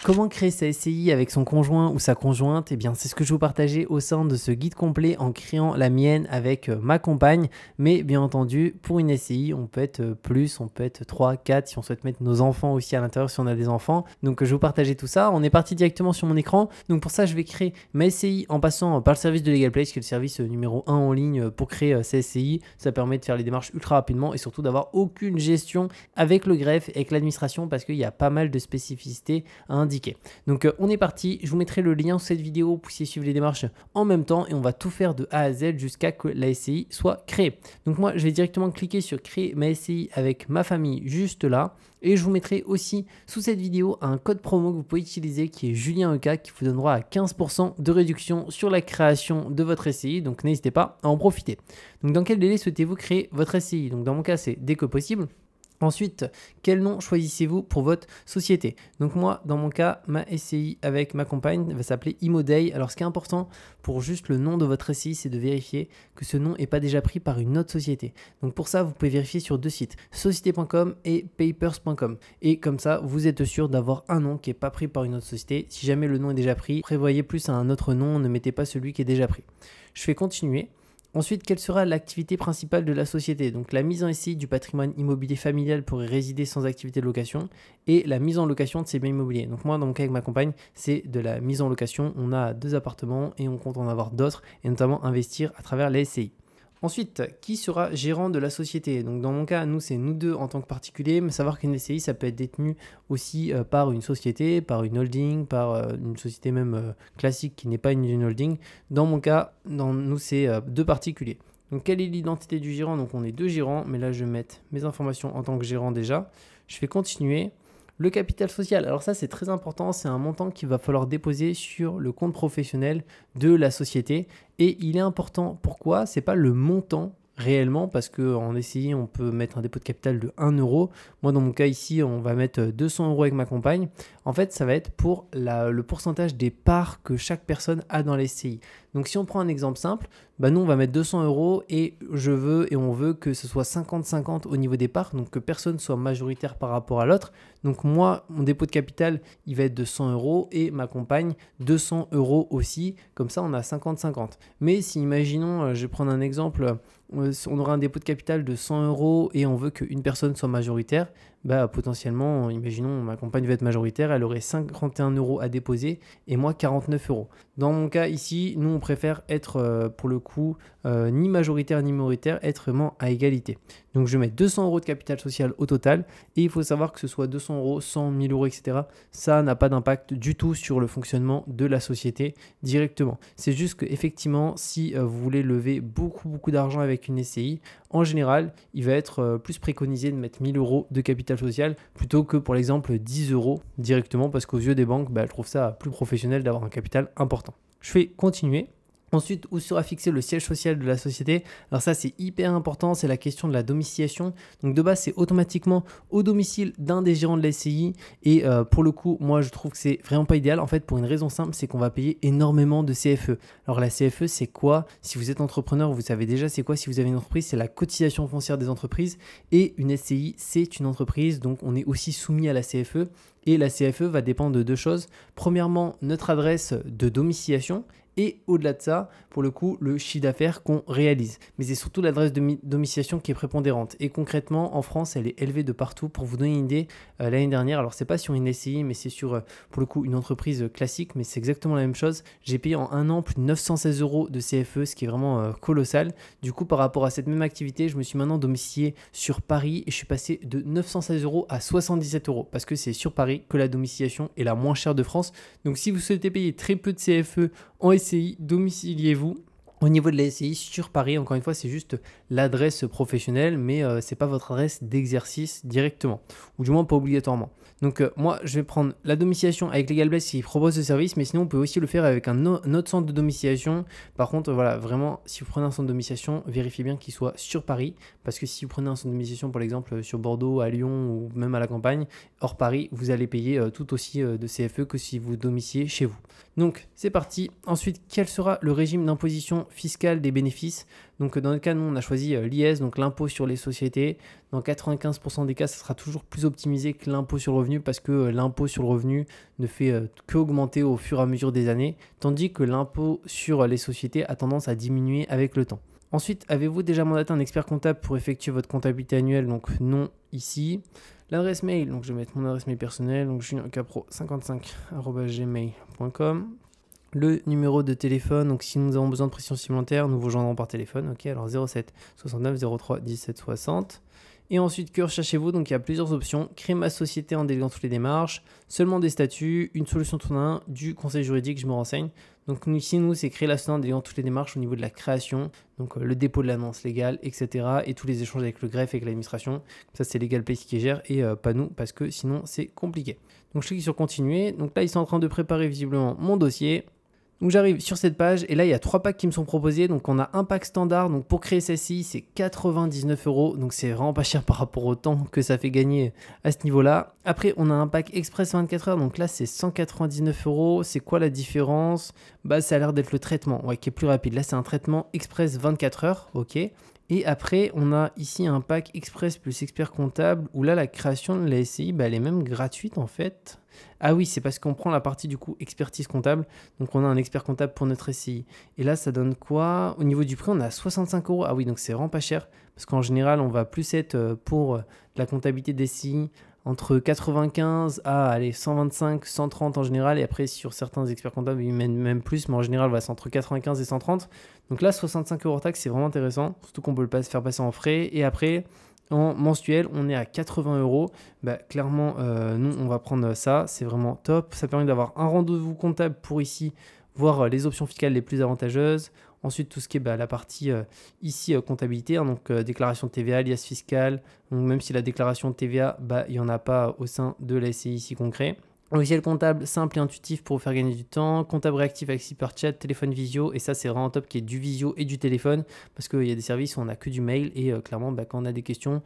Comment créer sa SCI avec son conjoint ou sa conjointe? Eh bien, c'est ce que je vais vous partager au sein de ce guide complet en créant la mienne avec ma compagne. Mais bien entendu, pour une SCI, on peut être plus, on peut être 3, 4 si on souhaite mettre nos enfants aussi à l'intérieur si on a des enfants. Donc, je vais vous partager tout ça. On est parti directement sur mon écran. Donc, pour ça, je vais créer ma SCI en passant par le service de LegalPlace, qui est le service numéro 1 en ligne pour créer sa SCI. Ça permet de faire les démarches ultra rapidement et surtout d'avoir aucune gestion avec le greffe et avec l'administration parce qu'il y a pas mal de spécificités à indiquer. Donc on est parti, je vous mettrai le lien sous cette vidéo pour suivre les démarches en même temps et on va tout faire de A à Z jusqu'à que la SCI soit créée. Donc moi je vais directement cliquer sur créer ma SCI avec ma famille juste là et je vous mettrai aussi sous cette vidéo un code promo que vous pouvez utiliser qui est JulienEK qui vous donnera 15% de réduction sur la création de votre SCI, donc n'hésitez pas à en profiter. Donc dans quel délai souhaitez-vous créer votre SCI? Donc dans mon cas c'est dès que possible. Ensuite, quel nom choisissez-vous pour votre société? Donc moi, dans mon cas, ma SCI avec ma compagne va s'appeler Imoday. Alors ce qui est important pour juste le nom de votre SCI, c'est de vérifier que ce nom n'est pas déjà pris par une autre société. Donc pour ça, vous pouvez vérifier sur deux sites, société.com et papers.com. Et comme ça, vous êtes sûr d'avoir un nom qui n'est pas pris par une autre société. Si jamais le nom est déjà pris, prévoyez plus un autre nom, ne mettez pas celui qui est déjà pris. Je fais continuer. Ensuite, quelle sera l'activité principale de la société? Donc la mise en SCI du patrimoine immobilier familial pour y résider sans activité de location et la mise en location de ces biens immobiliers. Donc moi, dans mon cas avec ma compagne, c'est de la mise en location. On a 2 appartements et on compte en avoir d'autres et notamment investir à travers les SCI. Ensuite, qui sera gérant de la société? Donc dans mon cas, nous, c'est nous deux en tant que particuliers, mais savoir qu'une SCI, ça peut être détenu aussi par une société, par une holding, par une société même classique qui n'est pas une holding. Dans mon cas, nous, c'est deux particuliers. Donc quelle est l'identité du gérant? Donc on est deux gérants, mais là, je vais mettre mes informations en tant que gérant déjà. Je fais continuer. Le capital social, alors ça c'est très important, c'est un montant qu'il va falloir déposer sur le compte professionnel de la société et il est important, pourquoi? C'est pas le montant réellement parce qu'en SCI on peut mettre un dépôt de capital de 1 euro. Moi dans mon cas ici on va mettre 200 euros avec ma compagne. En fait ça va être pour le pourcentage des parts que chaque personne a dans les SCI. Donc si on prend un exemple simple, nous on va mettre 200 euros et on veut que ce soit 50-50 au niveau des parts, donc que personne soit majoritaire par rapport à l'autre. Donc moi mon dépôt de capital il va être de 100 euros et ma compagne 200 euros aussi, comme ça on a 50-50. Mais si imaginons, je vais prendre un exemple, on aura un dépôt de capital de 100 euros et on veut qu'une personne soit majoritaire, potentiellement, imaginons ma compagne va être majoritaire, elle aurait 51 euros à déposer et moi 49 euros. Dans mon cas ici, nous on préfère être pour le coup ni majoritaire ni minoritaire, être vraiment à égalité. Donc je mets 200 euros de capital social au total et il faut savoir que ce soit 200 euros, 100, 1000 euros, etc. Ça n'a pas d'impact du tout sur le fonctionnement de la société directement. C'est juste qu'effectivement, si vous voulez lever beaucoup d'argent avec une SCI, en général, il va être plus préconisé de mettre 1000 euros de capital social plutôt que pour l'exemple 10 euros directement parce qu'aux yeux des banques, elles trouvent ça plus professionnel d'avoir un capital important. Je fais continuer. Ensuite, où sera fixé le siège social de la société? Alors ça, c'est hyper important, c'est la question de la domiciliation. Donc de base, c'est automatiquement au domicile d'un des gérants de la SCI. Et pour le coup, moi, je trouve que c'est vraiment pas idéal. En fait, pour une raison simple, c'est qu'on va payer énormément de CFE. Alors la CFE, c'est quoi? Si vous êtes entrepreneur, vous savez déjà c'est quoi. Si vous avez une entreprise, c'est la cotisation foncière des entreprises. Et une SCI, c'est une entreprise, donc on est aussi soumis à la CFE. Et la CFE va dépendre de deux choses. Premièrement, notre adresse de domiciliation. Et au-delà de ça, pour le coup, le chiffre d'affaires qu'on réalise. Mais c'est surtout l'adresse de domiciliation qui est prépondérante. Et concrètement, en France, elle est élevée de partout. Pour vous donner une idée, l'année dernière, alors c'est pas sur une SCI, mais c'est sur, pour le coup, une entreprise classique, mais c'est exactement la même chose. J'ai payé en un an plus de 916 euros de CFE, ce qui est vraiment colossal. Du coup, par rapport à cette même activité, je me suis maintenant domicilié sur Paris et je suis passé de 916 euros à 77 euros parce que c'est sur Paris que la domiciliation est la moins chère de France. Donc, si vous souhaitez payer très peu de CFE en SCI, domiciliez-vous au niveau de la SCI sur Paris. Encore une fois, c'est juste l'adresse professionnelle, mais ce n'est pas votre adresse d'exercice directement, ou du moins pas obligatoirement. Donc moi, je vais prendre la domiciliation avec LegalPlace qui propose ce service, mais sinon on peut aussi le faire avec un autre centre de domiciliation. Par contre, voilà, vraiment, si vous prenez un centre de domiciliation, vérifiez bien qu'il soit sur Paris, parce que si vous prenez un centre de domiciliation, par exemple, sur Bordeaux, à Lyon ou même à la campagne, hors Paris, vous allez payer tout aussi de CFE que si vous domiciliez chez vous. Donc, c'est parti. Ensuite, quel sera le régime d'imposition fiscale des bénéfices. Donc dans notre cas, nous, on a choisi l'IS, donc l'impôt sur les sociétés. Dans 95% des cas, ça sera toujours plus optimisé que l'impôt sur le revenu parce que l'impôt sur le revenu ne fait qu'augmenter au fur et à mesure des années, tandis que l'impôt sur les sociétés a tendance à diminuer avec le temps. Ensuite, avez-vous déjà mandaté un expert comptable pour effectuer votre comptabilité annuelle? Donc non, ici. L'adresse mail, donc je vais mettre mon adresse mail personnelle, donc julienCapro55@gmail.com. Le numéro de téléphone, donc si nous avons besoin de pression supplémentaire, nous vous joindrons par téléphone. Ok, alors 07 69 03 17 60. Et ensuite, que recherchez-vous? Donc il y a plusieurs options. Créer ma société en déléguant toutes les démarches, seulement des statuts, une solution tout en un, du conseil juridique, je me renseigne. Donc ici, nous, c'est créer la société en déléguant toutes les démarches au niveau de la création, donc le dépôt de l'annonce légale, etc. Et tous les échanges avec le greffe, avec l'administration. Ça, c'est LegalPlace qui gère et pas nous, parce que sinon, c'est compliqué. Donc je clique sur continuer. Donc là, ils sont en train de préparer visiblement mon dossier. Donc j'arrive sur cette page et là il y a 3 packs qui me sont proposés. Donc on a un pack standard, donc pour créer sa SCI c'est 99 €, donc c'est vraiment pas cher par rapport au temps que ça fait gagner à ce niveau-là. Après on a un pack express 24 heures, donc là c'est 199 €. C'est quoi la différence? Bah ça a l'air d'être le traitement, ouais, qui est plus rapide. Là c'est un traitement express 24 heures, ok. Et après, on a ici un pack express plus expert comptable où là, la création de la SCI, bah, elle est même gratuite en fait. Ah oui, c'est parce qu'on prend la partie du coup expertise comptable. Donc, on a un expert comptable pour notre SCI. Et là, ça donne quoi? Au niveau du prix, on a 65 €. Ah oui, donc c'est vraiment pas cher. Parce qu'en général, on va plus être pour la comptabilité des SCI entre 95 à allez, 125, 130 en général. Et après, sur certains experts comptables, ils mènent même plus. Mais en général, on va entre 95 et 130. Donc là, 65 € taxe, c'est vraiment intéressant. Surtout qu'on peut le faire passer en frais. Et après, en mensuel, on est à 80 €. Bah, clairement, nous, on va prendre ça. C'est vraiment top. Ça permet d'avoir un rendez-vous comptable pour ici, voir les options fiscales les plus avantageuses. Ensuite, tout ce qui est la partie ici comptabilité, hein, donc déclaration de TVA, liasse fiscale. Donc, même si la déclaration de TVA, il n'y en a pas au sein de la SCI ici qu'on crée. Logiciel comptable simple et intuitif pour vous faire gagner du temps. Comptable réactif accessible par chat, téléphone visio. Et ça, c'est vraiment top qu'il y ait du visio et du téléphone. Parce qu'il y a des services où on n'a que du mail. Et clairement, quand on a des questions,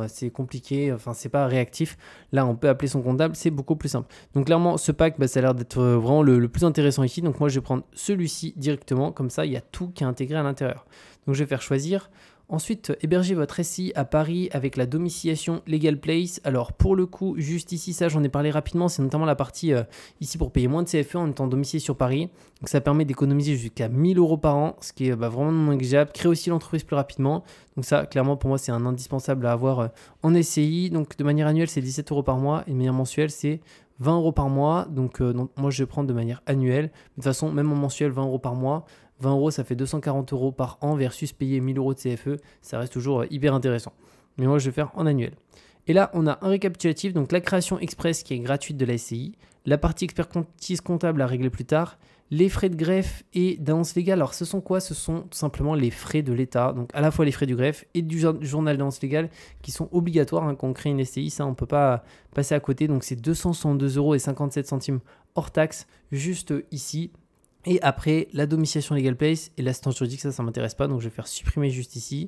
c'est compliqué. Enfin, c'est pas réactif. Là, on peut appeler son comptable. C'est beaucoup plus simple. Donc, clairement, ce pack, ça a l'air d'être vraiment le plus intéressant ici. Donc, moi, je vais prendre celui-ci directement. Comme ça, il y a tout qui est intégré à l'intérieur. Donc, je vais faire choisir. Ensuite, héberger votre SCI à Paris avec la domiciliation LegalPlace. Alors pour le coup, juste ici, ça j'en ai parlé rapidement, c'est notamment la partie ici pour payer moins de CFE en étant domicilié sur Paris. Donc ça permet d'économiser jusqu'à 1000 € par an, ce qui est vraiment non négligeable. Créer aussi l'entreprise plus rapidement. Donc ça, clairement pour moi, c'est un indispensable à avoir en SCI. Donc de manière annuelle, c'est 17 € par mois et de manière mensuelle, c'est 20 € par mois. Donc moi, je vais prendre de manière annuelle. De toute façon, même en mensuel, 20 € par mois. 20 €, ça fait 240 € par an versus payer 1000 € de CFE. Ça reste toujours hyper intéressant. Mais moi, je vais faire en annuel. Et là, on a un récapitulatif. Donc, la création express qui est gratuite de la SCI. La partie expertise comptable à régler plus tard. Les frais de greffe et d'annonce légale. Alors, ce sont quoi? Ce sont tout simplement les frais de l'État. Donc, à la fois les frais du greffe et du journal d'annonce légale qui sont obligatoires quand on crée une SCI. Ça, on ne peut pas passer à côté. Donc, c'est 262,57 € hors taxe juste ici. Et après, la domiciliation LegalPlace et l'assistance juridique, ça ne m'intéresse pas. Donc, je vais faire supprimer juste ici.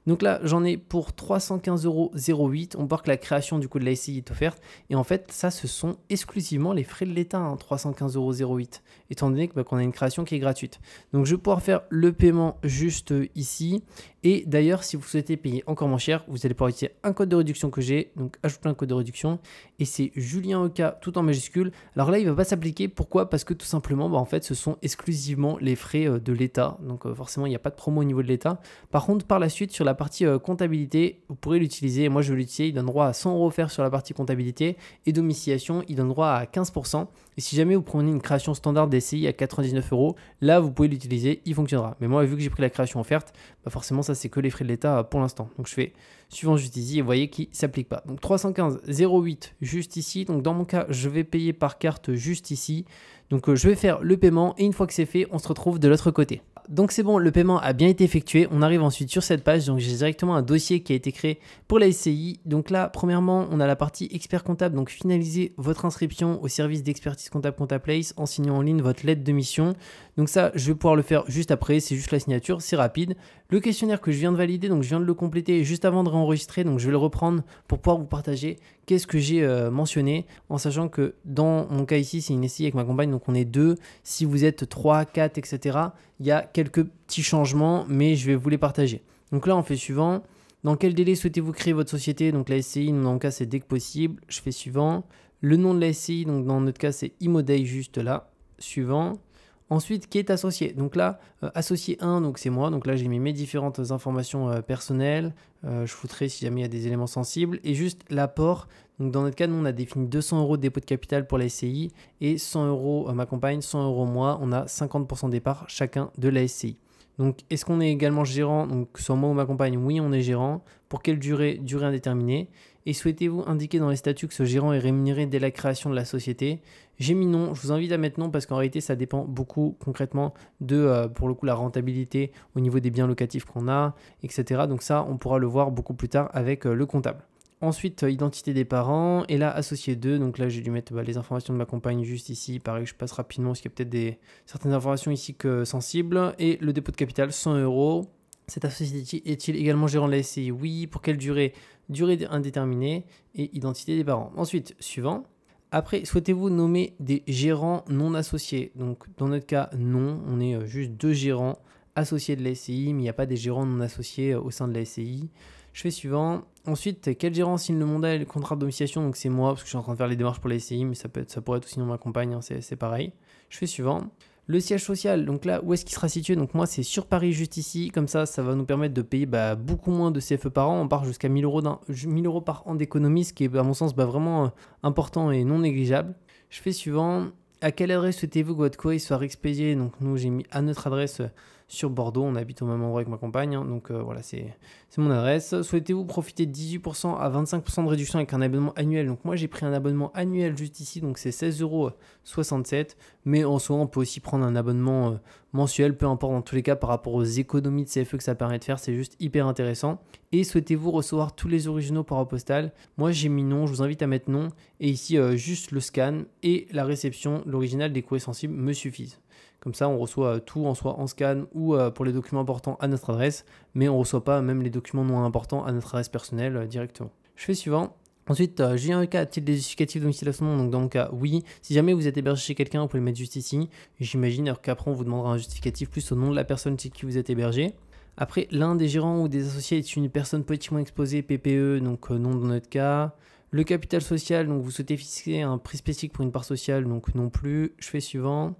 Donc là, j'en ai pour 315,08 €. On voit que la création du coup de la SCI est offerte. Et en fait, ça, ce sont exclusivement les frais de l'État, 315,08 €. Étant donné qu'on a une création qui est gratuite. Donc, je vais pouvoir faire le paiement juste ici. Et d'ailleurs, si vous souhaitez payer encore moins cher, vous allez pouvoir utiliser un code de réduction que j'ai. Donc, ajouter un code de réduction. Et c'est Julien OK, tout en majuscule. Alors là, il ne va pas s'appliquer. Pourquoi? Parce que tout simplement, en fait, ce sont exclusivement les frais de l'État. Donc, forcément, il n'y a pas de promo au niveau de l'État. Par contre, par la suite, sur la partie comptabilité, vous pourrez l'utiliser. Moi, je vais l'utiliser. Il donne droit à 100 € offerts sur la partie comptabilité. Et domiciliation, il donne droit à 15%. Et si jamais vous prenez une création standard d'SCI à 99 €, là, vous pouvez l'utiliser. Il fonctionnera. Mais moi, vu que j'ai pris la création offerte, forcément, ça, c'est que les frais de l'État pour l'instant. Donc, je fais suivant juste ici et vous voyez qu'il ne s'applique pas. Donc, 315,08 € juste ici. Donc, dans mon cas, je vais payer par carte juste ici. Donc, je vais faire le paiement et une fois que c'est fait, on se retrouve de l'autre côté. Donc c'est bon, le paiement a bien été effectué. On arrive ensuite sur cette page. Donc j'ai directement un dossier qui a été créé pour la SCI. Donc là, premièrement, on a la partie expert comptable. Donc finalisez votre inscription au service d'expertise comptable ComptaPlace en signant en ligne votre lettre de mission. Donc ça, je vais pouvoir le faire juste après. C'est juste la signature, c'est rapide. Le questionnaire que je viens de valider, donc je viens de le compléter juste avant de réenregistrer. Donc je vais le reprendre pour pouvoir vous partager qu'est-ce que j'ai mentionné, en sachant que dans mon cas ici, c'est une SCI avec ma compagne, donc on est deux. Si vous êtes 3, 4, etc., il y a quelques petits changements, mais je vais vous les partager. Donc là, on fait suivant. Dans quel délai souhaitez-vous créer votre société? Donc la SCI, dans mon cas, c'est dès que possible. Je fais suivant. Le nom de la SCI, donc dans notre cas, c'est Immoday juste là. Suivant. Ensuite, qui est associé? Donc là, associé 1, donc c'est moi. Donc là, j'ai mis mes différentes informations personnelles. Je foutrai si jamais il y a des éléments sensibles. Et juste l'apport. Donc dans notre cas, nous, on a défini 200 € de dépôt de capital pour la SCI et 100 € ma compagne, 100 € moi. On a 50% des parts chacun de la SCI. Donc, est-ce qu'on est également gérant? Donc, soit moi ou ma compagne, oui, on est gérant. Pour quelle durée? Durée indéterminée. Et souhaitez-vous indiquer dans les statuts que ce gérant est rémunéré dès la création de la société? J'ai mis non. Je vous invite à mettre non parce qu'en réalité, ça dépend beaucoup concrètement de, pour le coup, la rentabilité au niveau des biens locatifs qu'on a, etc. Donc ça, on pourra le voir beaucoup plus tard avec le comptable. Ensuite, identité des parents, et là, associé 2, donc là, j'ai dû mettre les informations de ma compagne juste ici, pareil, je passe rapidement, parce qu'il y a peut-être certaines informations ici sensibles, et le dépôt de capital, 100 €. Cet associé est-il également gérant de la SCI? Oui. Pour quelle durée? Durée indéterminée, et identité des parents. Ensuite, suivant. Après, souhaitez-vous nommer des gérants non associés? Donc, dans notre cas, non, on est juste 2 gérants associés de la SCI, mais il n'y a pas des gérants non associés au sein de la SCI. Je fais suivant. Ensuite, quel gérant signe le mandat et le contrat de domiciliation? Donc c'est moi, parce que je suis en train de faire les démarches pour la SCI, mais ça pourrait être aussi non ma compagne, hein, c'est pareil. Je fais suivant. Le siège social, donc là, où est-ce qu'il sera situé? Donc moi, c'est sur Paris, juste ici. Comme ça va nous permettre de payer beaucoup moins de CFE par an. On part jusqu'à 1000 € par an d'économie, ce qui est à mon sens vraiment important et non négligeable. Je fais suivant. À quelle adresse souhaitez-vous que votre courrier soit expédié? Donc nous, j'ai mis à notre adresse sur Bordeaux. On habite au même endroit avec ma compagne. Hein, donc voilà, c'est mon adresse. Souhaitez-vous profiter de 18% à 25% de réduction avec un abonnement annuel? Donc moi, j'ai pris un abonnement annuel juste ici. Donc c'est 16,67 €. Mais en soi, on peut aussi prendre un abonnement mensuel. Peu importe dans tous les cas par rapport aux économies de CFE que ça permet de faire. C'est juste hyper intéressant. Et souhaitez-vous recevoir tous les originaux par voie postale? Moi, j'ai mis non. Je vous invite à mettre non. Et ici, juste le scan et la réception, l'original des courriers sensibles me suffisent. Comme ça, on reçoit tout soit en scan ou pour les documents importants à notre adresse, mais on ne reçoit pas même les documents non importants à notre adresse personnelle directement. Je fais suivant. Ensuite, j'ai un cas, a-t-il des justificatifs de domiciliation? Donc dans le cas, oui. Si jamais vous êtes hébergé chez quelqu'un, vous pouvez le mettre juste ici. J'imagine, alors qu'après, on vous demandera un justificatif plus au nom de la personne chez qui vous êtes hébergé. Après, l'un des gérants ou des associés est une personne politiquement exposée, PPE, donc non dans notre cas. Le capital social, donc vous souhaitez fixer un prix spécifique pour une part sociale, donc non plus. Je fais suivant.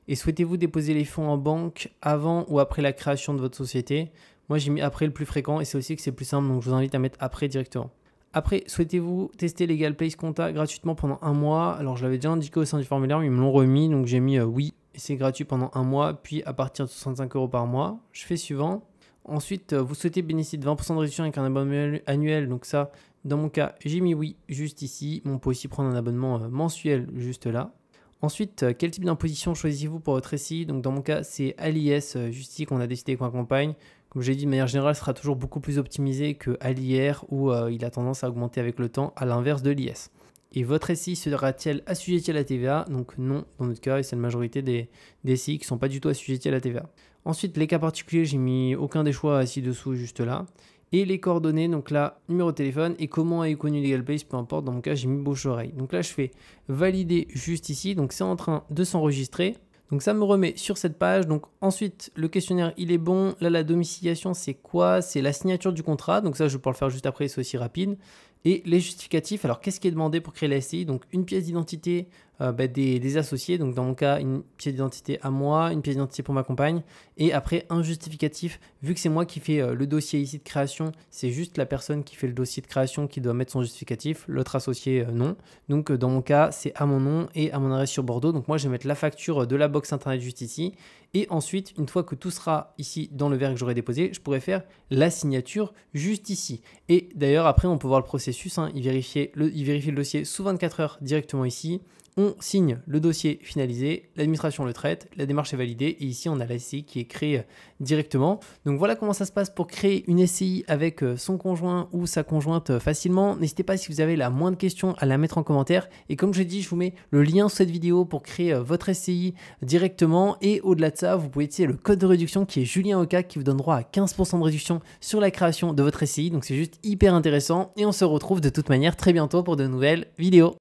Et souhaitez-vous déposer les fonds en banque avant ou après la création de votre société? Moi, j'ai mis après le plus fréquent et c'est aussi que c'est plus simple, donc je vous invite à mettre après directement. Après, souhaitez-vous tester LegalPlace Compta gratuitement pendant 1 mois? Alors, je l'avais déjà indiqué au sein du formulaire, mais ils me l'ont remis, donc j'ai mis oui, et c'est gratuit pendant 1 mois, puis à partir de 65 € par mois. Je fais suivant. Ensuite, vous souhaitez bénéficier de 20% de réduction avec un abonnement annuel, donc ça, dans mon cas, j'ai mis oui, juste ici, mais on peut aussi prendre un abonnement mensuel, juste là. Ensuite, quel type d'imposition choisissez-vous pour votre SCI? Donc dans mon cas, c'est à l'IS, juste ici qu'on a décidé avec ma compagne. Comme je l'ai dit, de manière générale, ce sera toujours beaucoup plus optimisé que à l'IR où il a tendance à augmenter avec le temps, à l'inverse de l'IS. Et votre SCI sera-t-elle assujettie à la TVA? Donc non, dans notre cas, et c'est la majorité des SCI qui ne sont pas du tout assujettis à la TVA. Ensuite, les cas particuliers, j'ai mis aucun des choix ci-dessous, juste là. Et les coordonnées, donc là, numéro de téléphone et comment est connu LegalPlace, peu importe, dans mon cas, j'ai mis bouche-oreille. Donc là, je fais valider juste ici, donc c'est en train de s'enregistrer. Donc ça me remet sur cette page. Donc ensuite, le questionnaire, il est bon. Là, la domiciliation, c'est quoi? C'est la signature du contrat. Donc ça, je vais pouvoir le faire juste après, c'est aussi rapide. Et les justificatifs, alors qu'est-ce qui est demandé pour créer la SCI? Donc une pièce d'identité des associés, donc dans mon cas une pièce d'identité à moi, une pièce d'identité pour ma compagne, et après un justificatif, vu que c'est moi qui fais le dossier ici de création, c'est juste la personne qui fait le dossier de création qui doit mettre son justificatif, l'autre associé non. Donc dans mon cas, c'est à mon nom et à mon adresse sur Bordeaux, donc moi je vais mettre la facture de la box internet juste ici, et ensuite, une fois que tout sera ici dans le verre que j'aurai déposé, je pourrai faire la signature juste ici. Et d'ailleurs, après, on peut voir le processus, hein, il vérifie le dossier sous 24 heures directement ici. On signe le dossier finalisé, l'administration le traite, la démarche est validée et ici on a la SCI qui est créée directement. Donc voilà comment ça se passe pour créer une SCI avec son conjoint ou sa conjointe facilement. N'hésitez pas si vous avez la moindre question à la mettre en commentaire et comme je l'ai dit, je vous mets le lien sous cette vidéo pour créer votre SCI directement et au-delà de ça, vous pouvez utiliser le code de réduction qui est Julien Oka qui vous donne droit à 15% de réduction sur la création de votre SCI. Donc c'est juste hyper intéressant et on se retrouve de toute manière très bientôt pour de nouvelles vidéos.